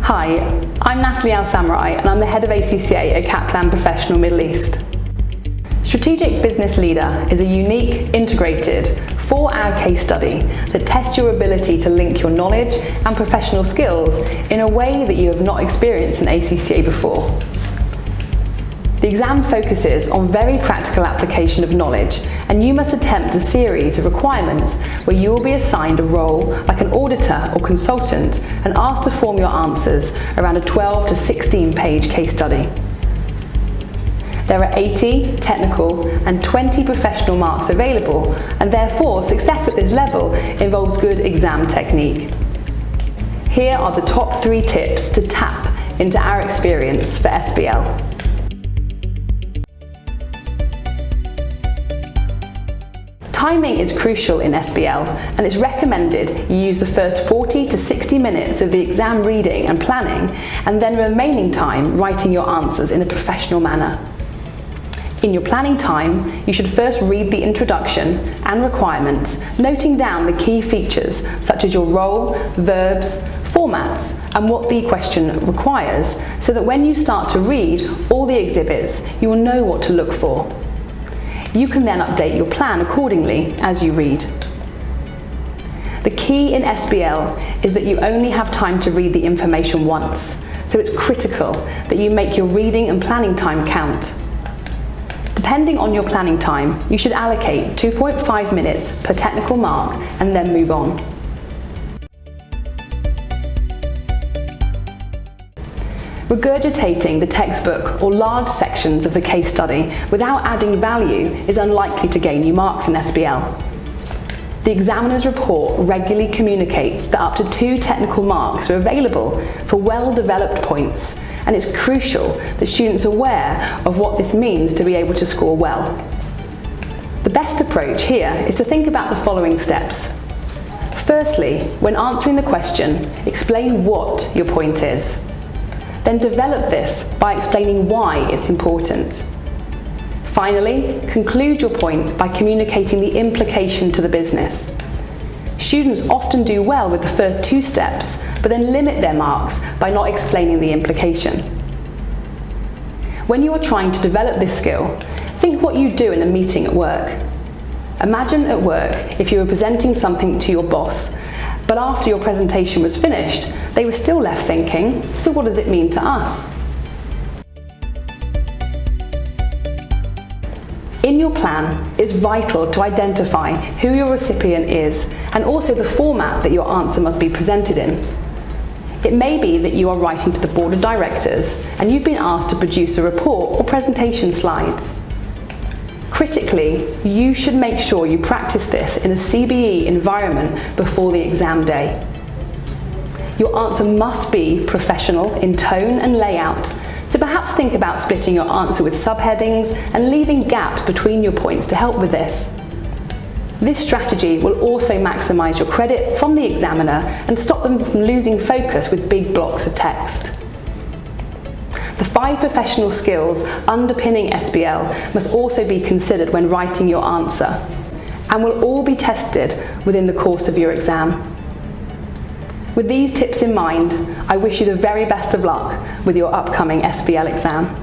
Hi, I'm Natalie Al-Samarrai and I'm the Head of ACCA at Kaplan Professional Middle East. Strategic Business Leader is a unique, integrated, 4-hour case study that tests your ability to link your knowledge and professional skills in a way that you have not experienced in ACCA before. The exam focuses on very practical application of knowledge, and you must attempt a series of requirements where you will be assigned a role like an auditor or consultant and asked to form your answers around a 12 to 16 page case study. There are 80 technical and 20 professional marks available, and therefore success at this level involves good exam technique. Here are the top 3 tips to tap into our experience for SBL. Timing is crucial in SBL, and it's recommended you use the first 40 to 60 minutes of the exam reading and planning, and then the remaining time writing your answers in a professional manner. In your planning time, you should first read the introduction and requirements, noting down the key features such as your role, verbs, formats, and what the question requires, so that when you start to read all the exhibits, you will know what to look for. You can then update your plan accordingly as you read. The key in SBL is that you only have time to read the information once, so it's critical that you make your reading and planning time count. Depending on your planning time, you should allocate 2.5 minutes per technical mark and then move on. Regurgitating the textbook or large sections of the case study without adding value is unlikely to gain you marks in SBL. The examiner's report regularly communicates that up to 2 technical marks are available for well-developed points, and it's crucial that students are aware of what this means to be able to score well. The best approach here is to think about the following steps. Firstly, when answering the question, explain what your point is. Then develop this by explaining why it's important. Finally, conclude your point by communicating the implication to the business. Students often do well with the first 2 steps, but then limit their marks by not explaining the implication. When you are trying to develop this skill, think what you do in a meeting at work. Imagine at work if you were presenting something to your boss, but after your presentation was finished, they were still left thinking, so what does it mean to us? In your plan, it's vital to identify who your recipient is and also the format that your answer must be presented in. It may be that you are writing to the board of directors and you've been asked to produce a report or presentation slides. Critically, you should make sure you practice this in a CBE environment before the exam day. Your answer must be professional in tone and layout, so perhaps think about splitting your answer with subheadings and leaving gaps between your points to help with this. This strategy will also maximize your credit from the examiner and stop them from losing focus with big blocks of text. The 5 professional skills underpinning SBL must also be considered when writing your answer, and will all be tested within the course of your exam. With these tips in mind, I wish you the very best of luck with your upcoming SBL exam.